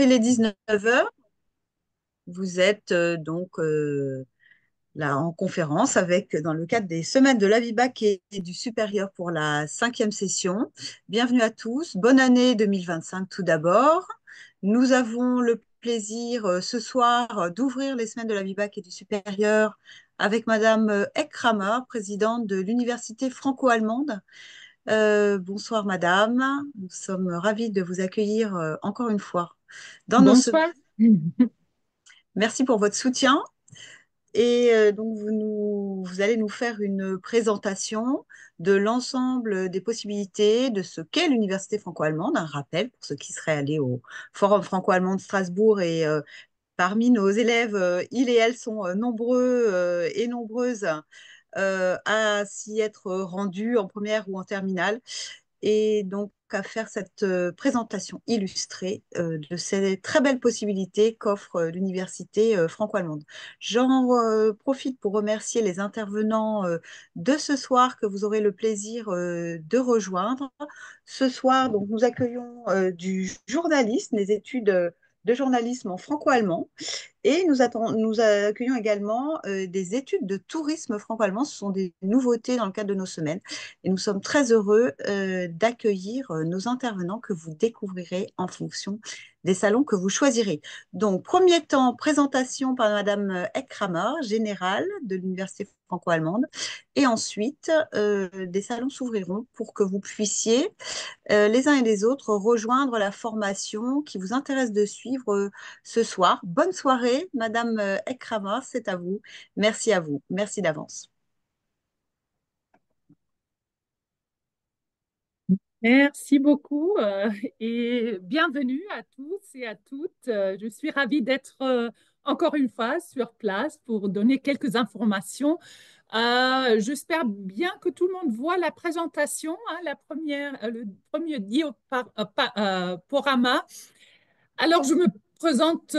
Il est 19 heures. Vous êtes là en conférence dans le cadre des semaines de l'AVIBAC et du supérieur pour la cinquième session. Bienvenue à tous. Bonne année 2025 tout d'abord. Nous avons le plaisir ce soir d'ouvrir les semaines de l'AVIBAC et du supérieur avec Madame Ekrama, présidente de l'Université franco-allemande. Bonsoir Madame. Nous sommes ravis de vous accueillir encore une fois dans nos semaines. Bonsoir. Merci pour votre soutien. Et donc, vous allez nous faire une présentation de l'ensemble des possibilités de ce qu'est l'Université franco-allemande. Un rappel pour ceux qui seraient allés au Forum franco-allemand de Strasbourg. Et parmi nos élèves, ils et elles sont nombreux et nombreuses à s'y être rendus en première ou en terminale et donc à faire cette présentation illustrée de ces très belles possibilités qu'offre l'université franco-allemande. J'en profite pour remercier les intervenants de ce soir que vous aurez le plaisir de rejoindre. Ce soir, donc, nous accueillons du journalisme, des études de journalisme en franco-allemand. Et nous accueillons également des études de tourisme franco-allemand. Ce sont des nouveautés dans le cadre de nos semaines. Et nous sommes très heureux d'accueillir nos intervenants que vous découvrirez en fonction des salons que vous choisirez. Donc, premier temps, présentation par Madame Eckrammer, générale de l'Université franco-allemande. Et ensuite, des salons s'ouvriront pour que vous puissiez les uns et les autres rejoindre la formation qui vous intéresse de suivre ce soir. Bonne soirée, Madame Ekrama, c'est à vous. Merci à vous. Merci d'avance. Merci beaucoup et bienvenue à tous et à toutes. Je suis ravie d'être encore une fois sur place pour donner quelques informations. J'espère bien que tout le monde voit la présentation, hein, le premier diaporama. Alors, je me présente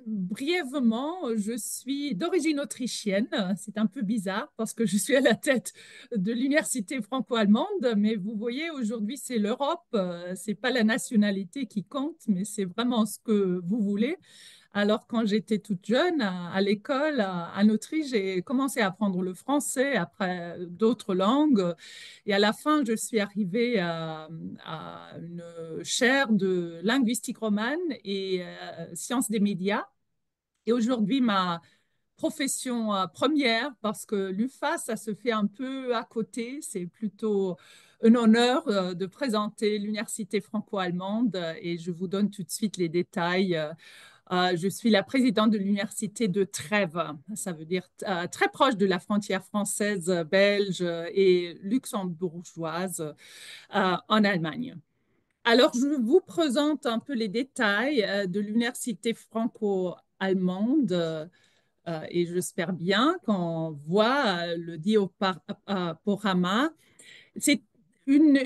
brièvement. Je suis d'origine autrichienne. C'est un peu bizarre parce que je suis à la tête de l'université franco-allemande, mais vous voyez, aujourd'hui, c'est l'Europe. C'est pas la nationalité qui compte, mais c'est vraiment ce que vous voulez. Alors, quand j'étais toute jeune à l'école en Autriche, j'ai commencé à apprendre le français, après d'autres langues. Et à la fin, je suis arrivée à une chaire de linguistique romane et sciences des médias. Et aujourd'hui, ma profession première, parce que l'UFA, ça se fait un peu à côté, c'est plutôt un honneur de présenter l'université franco-allemande et je vous donne tout de suite les détails. Je suis la présidente de l'université de Trèves, ça veut dire très proche de la frontière française, belge et luxembourgeoise en Allemagne. Alors, je vous présente un peu les détails de l'université franco-allemande et j'espère bien qu'on voit le diaporama. C'est une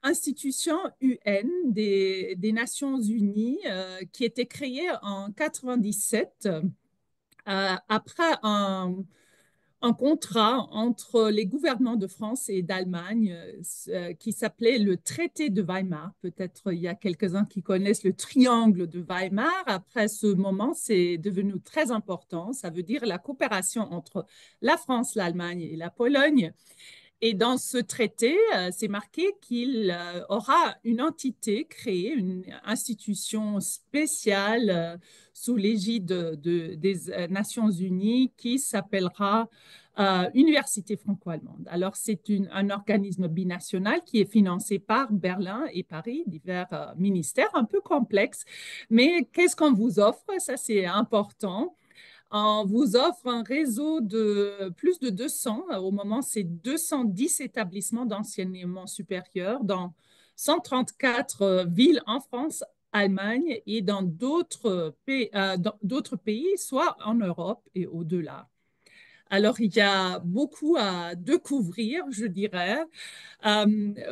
institution UN des Nations Unies qui a été créée en 97 après un contrat entre les gouvernements de France et d'Allemagne qui s'appelait le traité de Weimar. Peut-être il y a quelques-uns qui connaissent le triangle de Weimar. Après ce moment, c'est devenu très important. Ça veut dire la coopération entre la France, l'Allemagne et la Pologne. Et dans ce traité, c'est marqué qu'il aura une entité créée, une institution spéciale sous l'égide des Nations Unies qui s'appellera Université franco-allemande. Alors, c'est un organisme binational qui est financé par Berlin et Paris, divers ministères, un peu complexes. Mais qu'est-ce qu'on vous offre? Ça, c'est important. On vous offre un réseau de plus de 200, au moment c'est 210 établissements d'enseignement supérieur dans 134 villes en France, Allemagne et dans d'autres pays, soit en Europe et au-delà. Alors, il y a beaucoup à découvrir, je dirais.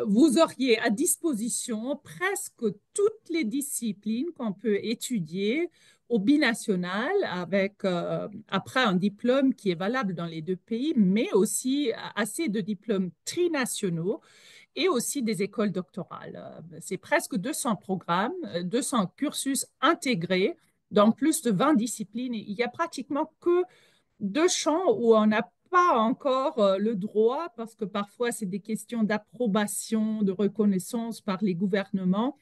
Vous auriez à disposition presque toutes les disciplines qu'on peut étudier au binational avec après un diplôme qui est valable dans les deux pays, mais aussi assez de diplômes trinationaux et aussi des écoles doctorales. C'est presque 200 programmes, 200 cursus intégrés dans plus de 20 disciplines. Il n'y a pratiquement que deux champs où on n'a pas encore le droit, parce que parfois c'est des questions d'approbation, de reconnaissance par les gouvernements,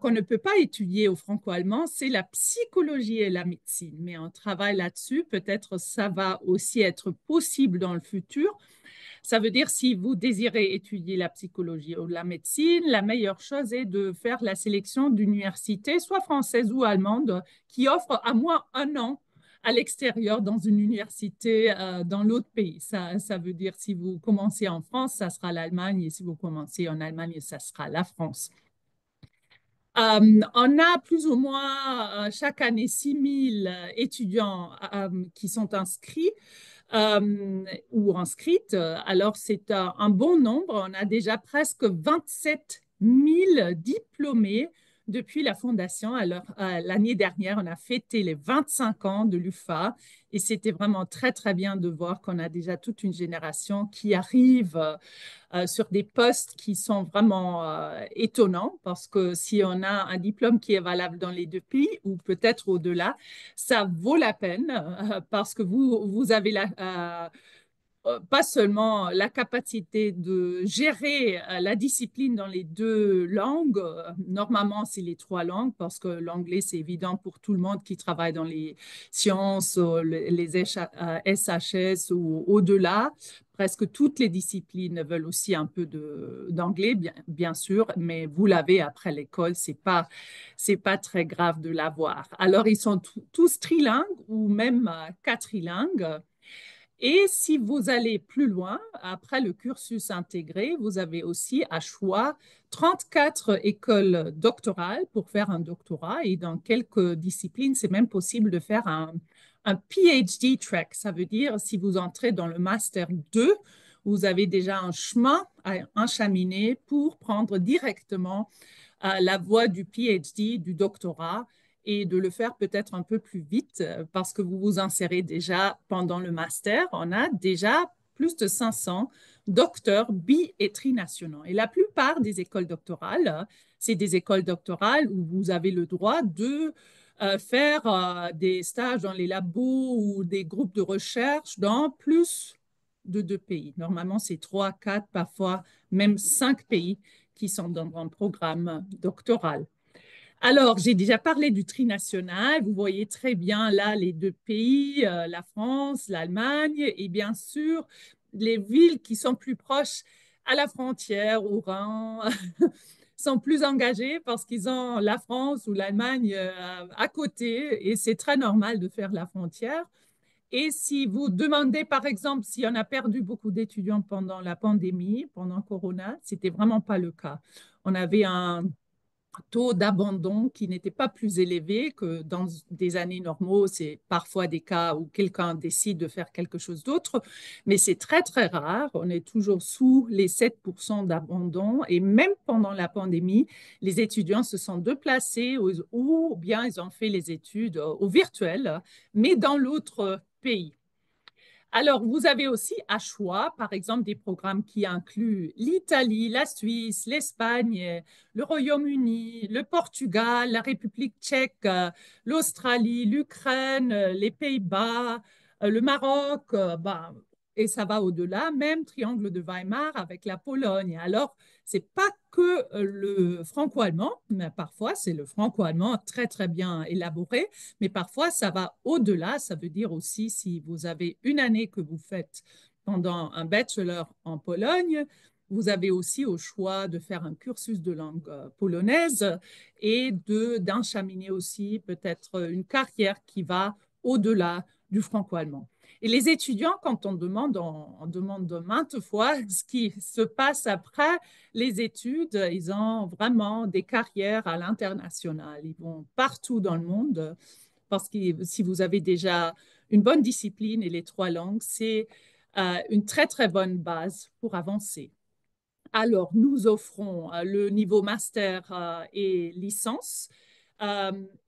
qu'on ne peut pas étudier au franco-allemand, c'est la psychologie et la médecine. Mais on travaille là-dessus. Peut-être ça va aussi être possible dans le futur. Ça veut dire si vous désirez étudier la psychologie ou la médecine, la meilleure chose est de faire la sélection d'universités, soit françaises ou allemandes, qui offrent à moins un an à l'extérieur dans une université dans l'autre pays. Ça veut dire si vous commencez en France, ça sera l'Allemagne, et si vous commencez en Allemagne, ça sera la France. On a plus ou moins chaque année 6 000 étudiants qui sont inscrits ou inscrites. Alors, c'est un bon nombre. On a déjà presque 27 000 diplômés depuis la fondation. Alors, l'année dernière, on a fêté les 25 ans de l'UFA et c'était vraiment très, très bien de voir qu'on a déjà toute une génération qui arrive sur des postes qui sont vraiment étonnants parce que si on a un diplôme qui est valable dans les deux pays ou peut-être au-delà, ça vaut la peine parce que vous avez pas seulement la capacité de gérer la discipline dans les deux langues, normalement c'est les trois langues parce que l'anglais c'est évident pour tout le monde qui travaille dans les sciences, les SHS ou au-delà. Presque toutes les disciplines veulent aussi un peu d'anglais, bien sûr, mais vous l'avez après l'école, c'est pas très grave de l'avoir. Alors, ils sont tous trilingues ou même quadrilingues. Et si vous allez plus loin, après le cursus intégré, vous avez aussi à choix 34 écoles doctorales pour faire un doctorat. Et dans quelques disciplines, c'est même possible de faire un PhD track. Ça veut dire si vous entrez dans le Master 2, vous avez déjà un chemin à encheminer pour prendre directement la voie du PhD, du doctorat, et de le faire peut-être un peu plus vite parce que vous vous insérez déjà pendant le master. On a déjà plus de 500 docteurs bi- et trinationaux. Et la plupart des écoles doctorales, c'est des écoles doctorales où vous avez le droit de faire des stages dans les labos ou des groupes de recherche dans plus de 2 pays. Normalement, c'est 3, 4, parfois même 5 pays qui sont dans un programme doctoral. Alors, j'ai déjà parlé du trinational. Vous voyez très bien là les 2 pays, la France, l'Allemagne et bien sûr les villes qui sont plus proches à la frontière, au Rhin, sont plus engagées parce qu'ils ont la France ou l'Allemagne à côté et c'est très normal de faire la frontière. Et si vous demandez, par exemple, si on a perdu beaucoup d'étudiants pendant la pandémie, pendant Corona, c'était vraiment pas le cas. On avait un taux d'abandon qui n'était pas plus élevé que dans des années normaux. C'est parfois des cas où quelqu'un décide de faire quelque chose d'autre, mais c'est très, très rare. On est toujours sous les 7% d'abandon et même pendant la pandémie, les étudiants se sont déplacés ou bien ils ont fait les études au virtuel, mais dans l'autre pays. Alors, vous avez aussi à choix, par exemple, des programmes qui incluent l'Italie, la Suisse, l'Espagne, le Royaume-Uni, le Portugal, la République tchèque, l'Australie, l'Ukraine, les Pays-Bas, le Maroc, et ça va au-delà, même Triangle de Weimar avec la Pologne. Alors, c'est pas que le franco-allemand, mais parfois c'est le franco-allemand très très bien élaboré, mais parfois ça va au-delà. Ça veut dire aussi si vous avez une année que vous faites pendant un bachelor en Pologne, vous avez aussi au choix de faire un cursus de langue polonaise et d'encheminer aussi peut-être une carrière qui va au-delà du franco-allemand. Et les étudiants, quand on demande maintes fois ce qui se passe après les études, ils ont vraiment des carrières à l'international. Ils vont partout dans le monde parce que si vous avez déjà une bonne discipline et les trois langues, c'est une très, très bonne base pour avancer. Alors, nous offrons le niveau master et licence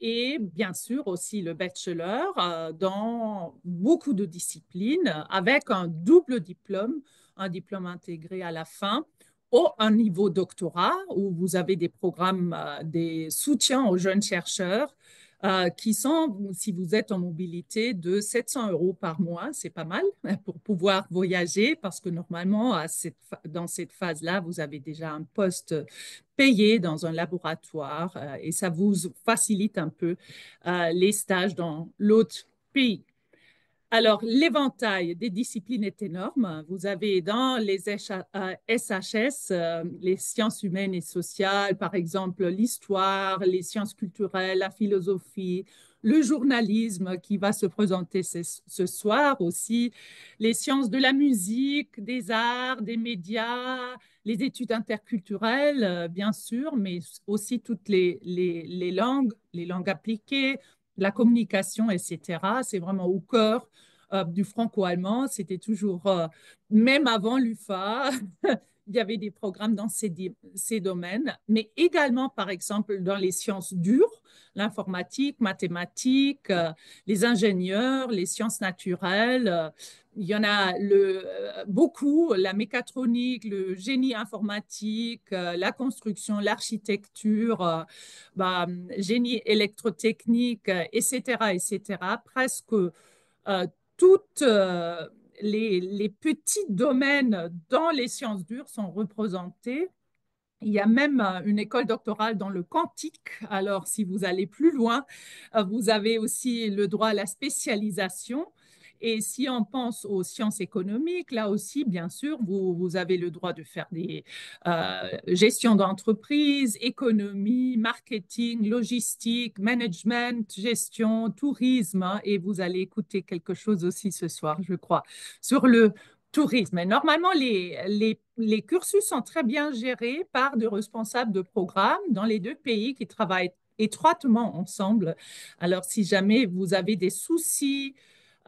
et bien sûr aussi le bachelor dans beaucoup de disciplines avec un double diplôme, un diplôme intégré à la fin ou un niveau doctorat où vous avez des programmes, des soutiens aux jeunes chercheurs qui sont, si vous êtes en mobilité, de 700 euros par mois. C'est pas mal pour pouvoir voyager parce que normalement, dans cette phase-là, vous avez déjà un poste payé dans un laboratoire et ça vous facilite un peu les stages dans l'autre pays. Alors, l'éventail des disciplines est énorme. Vous avez dans les SHS, les sciences humaines et sociales, par exemple l'histoire, les sciences culturelles, la philosophie, le journalisme qui va se présenter ce soir aussi, les sciences de la musique, des arts, des médias, les études interculturelles, bien sûr, mais aussi toutes les langues appliquées, la communication, etc. C'est vraiment au cœur du franco-allemand. C'était toujours, même avant l'UFA, il y avait des programmes dans ces domaines, mais également, par exemple, dans les sciences dures, l'informatique, mathématiques, les ingénieurs, les sciences naturelles. Il y en a beaucoup, la mécatronique, le génie informatique, la construction, l'architecture, bah, génie électrotechnique, etc., etc. Presque toutes les petits domaines dans les sciences dures sont représentés. Il y a même une école doctorale dans le quantique. Alors, si vous allez plus loin, vous avez aussi le droit à la spécialisation. Et si on pense aux sciences économiques, là aussi, bien sûr, vous avez le droit de faire des gestions d'entreprise, économie, marketing, logistique, management, gestion, tourisme. Hein, et vous allez écouter quelque chose aussi ce soir, je crois, sur le tourisme. Et normalement, les cursus sont très bien gérés par des responsables de programme dans les deux pays qui travaillent étroitement ensemble. Alors, si jamais vous avez des soucis,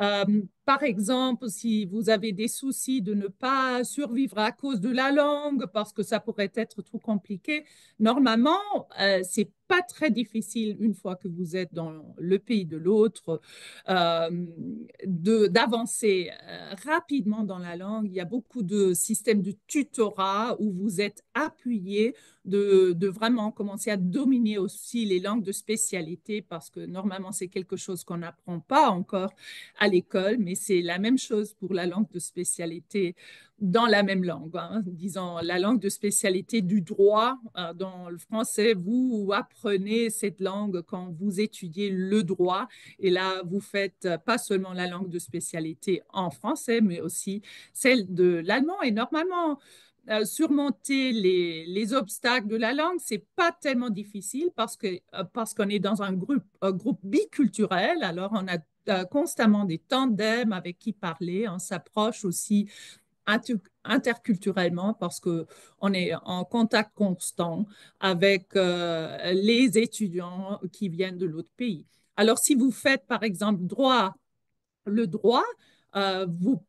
euh, par exemple, si vous avez des soucis de ne pas survivre à cause de la langue, parce que ça pourrait être trop compliqué, normalement, c'est pas très difficile une fois que vous êtes dans le pays de l'autre euh, d'avancer rapidement dans la langue. Il y a beaucoup de systèmes de tutorat où vous êtes appuyé de vraiment commencer à dominer aussi les langues de spécialité parce que normalement, c'est quelque chose qu'on n'apprend pas encore à l'école, mais c'est la même chose pour la langue de spécialité dans la même langue. Hein. Disons, la langue de spécialité du droit, dans le français, vous apprenez cette langue quand vous étudiez le droit. Et là, vous faites pas seulement la langue de spécialité en français, mais aussi celle de l'allemand. Et normalement, surmonter les obstacles de la langue, c'est pas tellement difficile parce qu'on est dans un groupe biculturel. Alors, on a constamment des tandems avec qui parler. On s'approche aussi interculturellement parce qu'on est en contact constant avec les étudiants qui viennent de l'autre pays. Alors, si vous faites, par exemple, le droit, vous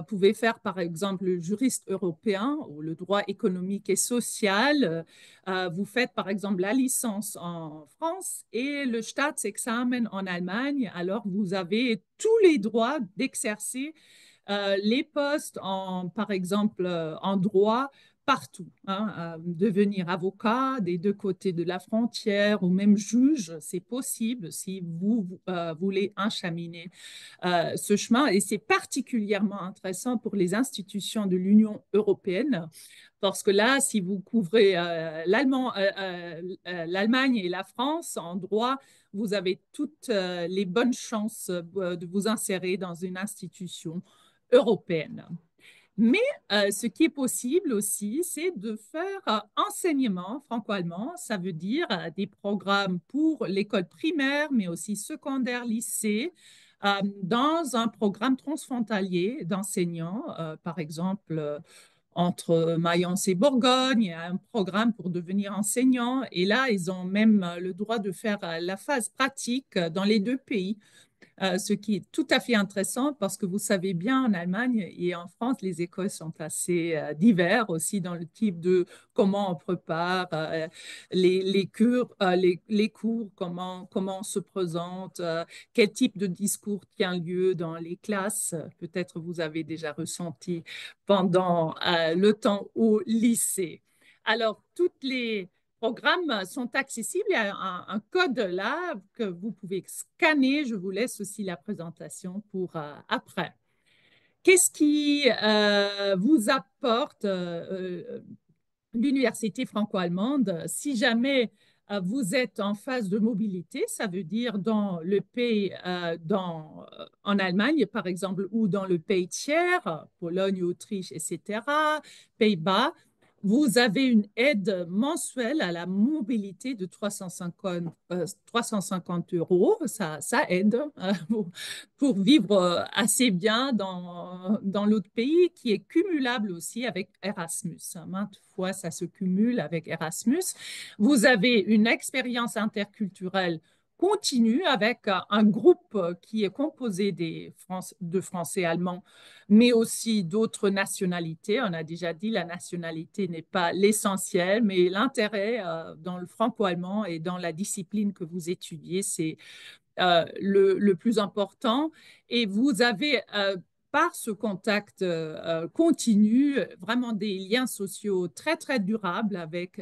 pouvez faire, par exemple, le juriste européen ou le droit économique et social. Vous faites, par exemple, la licence en France et le Staatsexamen en Allemagne. Alors, vous avez tous les droits d'exercer les postes, par exemple, en droit partout. Hein, devenir avocat des deux côtés de la frontière ou même juge, c'est possible si vous voulez encheminer ce chemin. Et c'est particulièrement intéressant pour les institutions de l'Union européenne. Parce que là, si vous couvrez l'Allemagne et la France en droit, vous avez toutes les bonnes chances de vous insérer dans une institution européenne. Mais ce qui est possible aussi, c'est de faire enseignement franco-allemand. Ça veut dire des programmes pour l'école primaire, mais aussi secondaire, lycée, dans un programme transfrontalier d'enseignants, par exemple. Entre Mayence et Bourgogne, il y a un programme pour devenir enseignant. Et là, ils ont même le droit de faire la phase pratique dans les deux pays ce qui est tout à fait intéressant parce que vous savez bien, en Allemagne et en France, les écoles sont assez diverses aussi dans le type de comment on prépare les cours, comment on se présente, quel type de discours tient lieu dans les classes. Peut-être vous avez déjà ressenti pendant le temps au lycée. Alors, toutes les programmes sont accessibles. Il y a un code là que vous pouvez scanner. Je vous laisse aussi la présentation pour après. Qu'est-ce qui vous apporte l'université franco-allemande? Si jamais vous êtes en phase de mobilité, ça veut dire dans le pays, en Allemagne, par exemple, ou dans le pays tiers, Pologne, Autriche, etc., Pays-Bas, vous avez une aide mensuelle à la mobilité de 350 euros. Ça aide pour vivre assez bien dans l'autre pays, qui est cumulable aussi avec Erasmus. Maintes fois, ça se cumule avec Erasmus. Vous avez une expérience interculturelle continue avec un groupe qui est composé de Français, Allemands, mais aussi d'autres nationalités. On a déjà dit la nationalité n'est pas l'essentiel, mais l'intérêt dans le franco-allemand et dans la discipline que vous étudiez, c'est le plus important. Et vous avez, par ce contact continu, vraiment des liens sociaux très, très durables avec,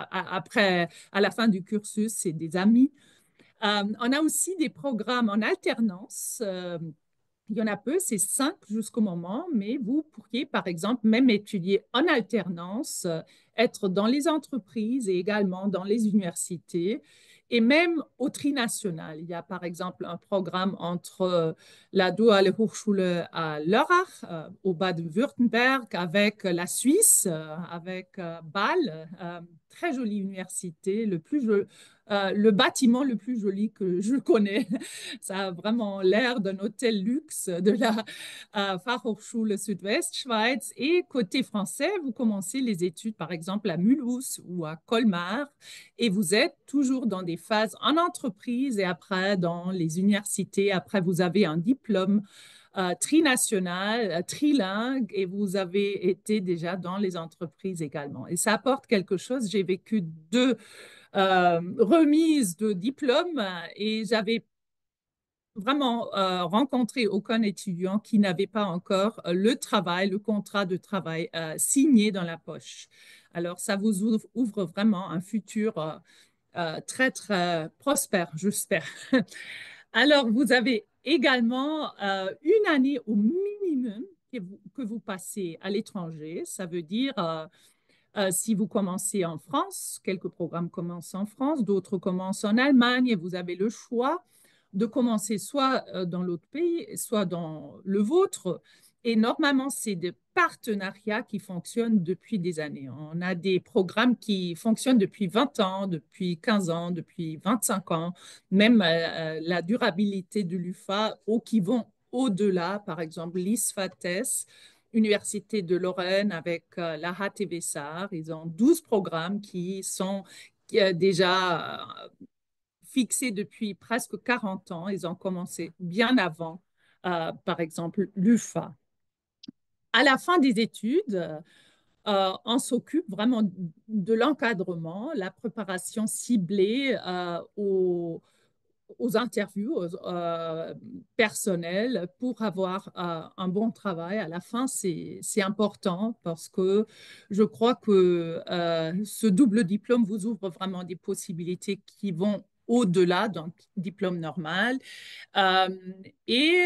après, à la fin du cursus, c'est des amis. On a aussi des programmes en alternance. Il y en a peu, c'est 5 jusqu'au moment, mais vous pourriez, par exemple, même étudier en alternance, être dans les entreprises et également dans les universités et même au trinational. Il y a, par exemple, un programme entre la Duale Hochschule à Lörrach, au Baden-Württemberg, avec la Suisse, avec Bâle, très jolie université, le bâtiment le plus joli que je connais. Ça a vraiment l'air d'un hôtel luxe de la Fachhochschule Südwestschweiz. Et côté français, vous commencez les études, par exemple, à Mulhouse ou à Colmar, et vous êtes toujours dans des phases en entreprise et après dans les universités. Après, vous avez un diplôme trinational, trilingue, et vous avez été déjà dans les entreprises également. Et ça apporte quelque chose. J'ai vécu 2 remises de diplômes et j'avais vraiment rencontré aucun étudiant qui n'avait pas encore le contrat de travail signé dans la poche. Alors, ça vous ouvre vraiment un futur très, très prospère, j'espère. Alors, vous avez également une année au minimum que vous passez à l'étranger. Ça veut dire si vous commencez en France, quelques programmes commencent en France, d'autres commencent en Allemagne, et vous avez le choix de commencer soit dans l'autre pays, soit dans le vôtre. Et normalement, c'est des partenariats qui fonctionnent depuis des années. On a des programmes qui fonctionnent depuis 20 ans, depuis 15 ans, depuis 25 ans, même la durabilité de l'UFA, ou qui vont au-delà, par exemple, l'ISFATES, Université de Lorraine avec la HTV-SAR. Ils ont 12 programmes qui sont déjà fixés depuis presque 40 ans. Ils ont commencé bien avant, par exemple, l'UFA. À la fin des études, on s'occupe vraiment de l'encadrement, la préparation ciblée aux interviews personnelles pour avoir un bon travail. À la fin, c'est important parce que je crois que ce double diplôme vous ouvre vraiment des possibilités qui vont au-delà d'un diplôme normal. Euh, et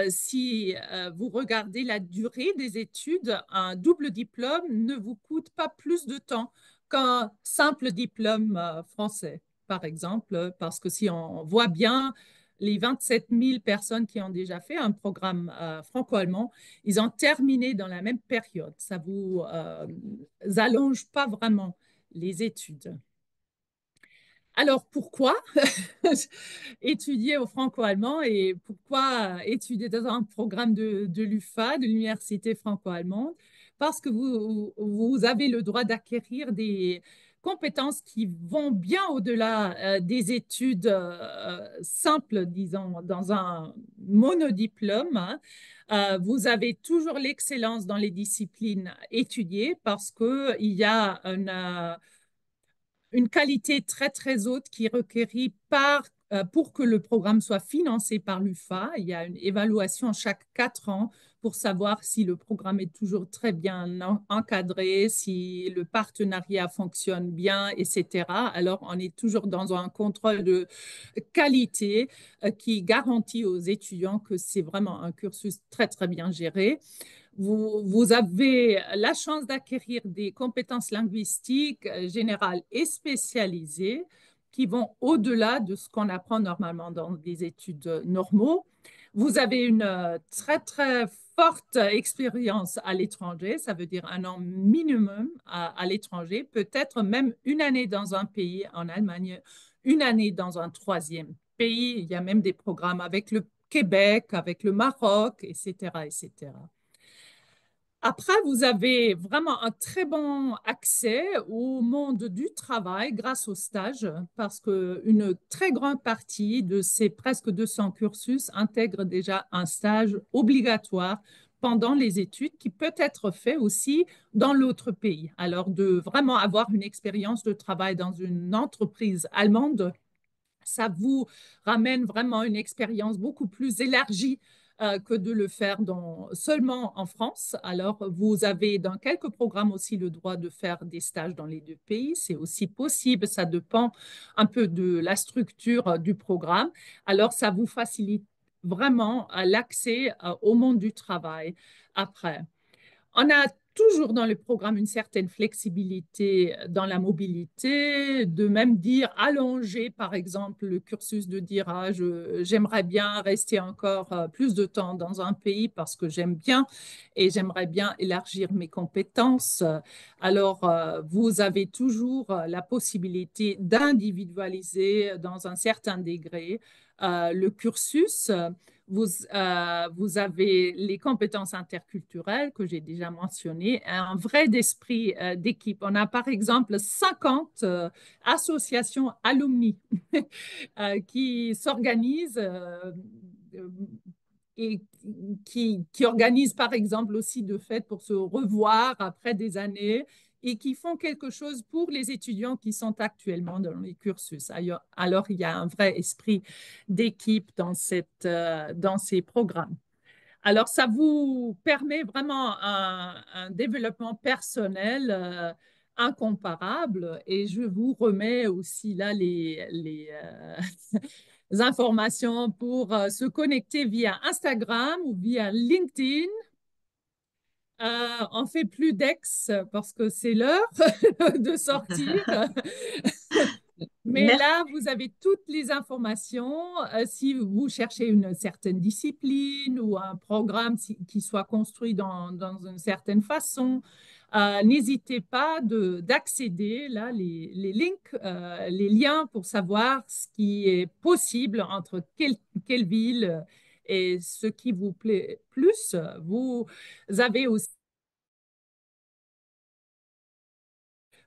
si vous regardez la durée des études, un double diplôme ne vous coûte pas plus de temps qu'un simple diplôme français, par exemple, parce que si on voit bien les 27 000 personnes qui ont déjà fait un programme franco-allemand, ils ont terminé dans la même période. Ça vous allonge pas vraiment les études. Alors pourquoi étudier au franco-allemand et pourquoi étudier dans un programme de l'UFA, de l'Université franco-allemande? Parce que vous avez le droit d'acquérir compétences qui vont bien au-delà des études simples, disons, dans un monodiplôme, hein. Vous avez toujours l'excellence dans les disciplines étudiées parce qu'il y a une qualité très, très haute qui est requérie pour que le programme soit financé par l'UFA. Il y a une évaluation chaque 4 ans pour savoir si le programme est toujours très bien encadré, si le partenariat fonctionne bien, etc. Alors, on est toujours dans un contrôle de qualité qui garantit aux étudiants que c'est vraiment un cursus très, très bien géré. Vous avez la chance d'acquérir des compétences linguistiques générales et spécialisées qui vont au-delà de ce qu'on apprend normalement dans des études normaux. Vous avez une très, très forte expérience à l'étranger, ça veut dire 1 an minimum à l'étranger, peut-être même 1 année dans un pays, en Allemagne, 1 année dans un troisième pays. Il y a même des programmes avec le Québec, avec le Maroc, etc., etc. Après, vous avez vraiment un très bon accès au monde du travail grâce au stage, parce qu'une très grande partie de ces presque 200 cursus intègre déjà un stage obligatoire pendant les études qui peut être fait aussi dans l'autre pays. Alors, de vraiment avoir une expérience de travail dans une entreprise allemande, ça vous ramène vraiment une expérience beaucoup plus élargie que de le faire seulement en France. Alors, vous avez dans quelques programmes aussi le droit de faire des stages dans les deux pays. C'est aussi possible. Ça dépend un peu de la structure du programme. Alors, ça vous facilite vraiment l'accès au monde du travail après. On a toujours dans le programme une certaine flexibilité dans la mobilité, de même dire allonger, par exemple, le cursus de dire j'aimerais bien rester encore plus de temps dans un pays parce que j'aime bien et j'aimerais bien élargir mes compétences. Alors, vous avez toujours la possibilité d'individualiser dans un certain degré le cursus. Vous avez les compétences interculturelles que j'ai déjà mentionnées, un vrai esprit d'équipe. On a par exemple 50 associations alumni qui s'organisent et qui organisent par exemple aussi de fêtes pour se revoir après des années et qui font quelque chose pour les étudiants qui sont actuellement dans les cursus. Alors il y a un vrai esprit d'équipe dans ces programmes. Alors, ça vous permet vraiment un développement personnel incomparable et je vous remets aussi là les informations pour se connecter via Instagram ou via LinkedIn. On fait plus d'ex parce que c'est l'heure de sortir. Mais Merci. là, vous avez toutes les informations. Si vous cherchez une certaine discipline ou un programme qui soit construit dans une certaine façon, n'hésitez pas d'accéder là les links, les liens pour savoir ce qui est possible entre quelle ville et ce qui vous plaît plus. Vous avez aussi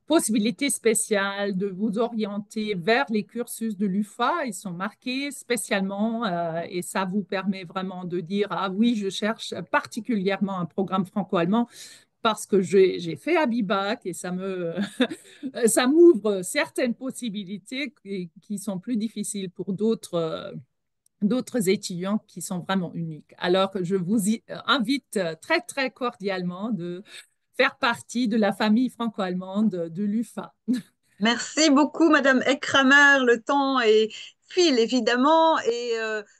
possibilité spéciale de vous orienter vers les cursus de l'UFA. Ils sont marqués spécialement et ça vous permet vraiment de dire, ah oui, je cherche particulièrement un programme franco-allemand parce que j'ai fait Abibac et ça m'ouvre certaines possibilités qui sont plus difficiles pour d'autres étudiants qui sont vraiment uniques. Alors, je vous invite très, très cordialement de faire partie de la famille franco-allemande de l'UFA. Merci beaucoup, Madame Eckrammer. Le temps file évidemment et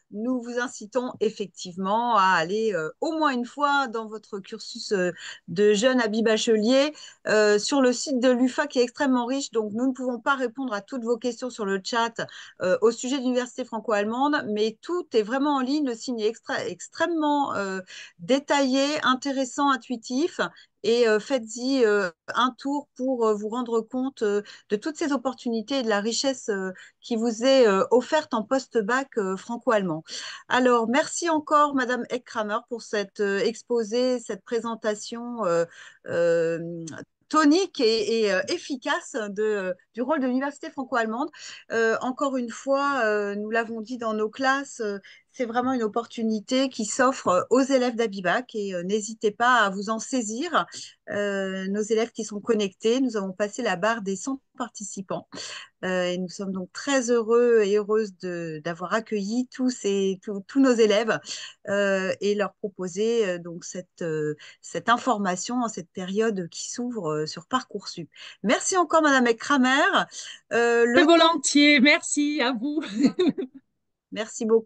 nous vous incitons effectivement à aller au moins une fois dans votre cursus de jeune habit bachelier sur le site de l'UFA qui est extrêmement riche. Donc, nous ne pouvons pas répondre à toutes vos questions sur le chat au sujet de l'université franco-allemande, mais tout est vraiment en ligne. Le signe est extrêmement détaillé, intéressant, intuitif. Et faites-y un tour pour vous rendre compte de toutes ces opportunités et de la richesse qui vous est offerte en post-bac franco-allemand. Alors, merci encore, Madame Eckrammer, pour cet exposé, cette présentation euh, tonique et efficace du rôle de l'université franco-allemande. Encore une fois, nous l'avons dit dans nos classes, c'est vraiment une opportunité qui s'offre aux élèves d'Abibac et n'hésitez pas à vous en saisir. Nos élèves qui sont connectés, nous avons passé la barre des 100 participants. Et nous sommes donc très heureux et heureuses d'avoir accueilli tous nos élèves et leur proposer donc cette information en cette période qui s'ouvre sur Parcoursup. Merci encore, Madame Kramer. Très Le temps, volontiers, merci à vous. merci beaucoup.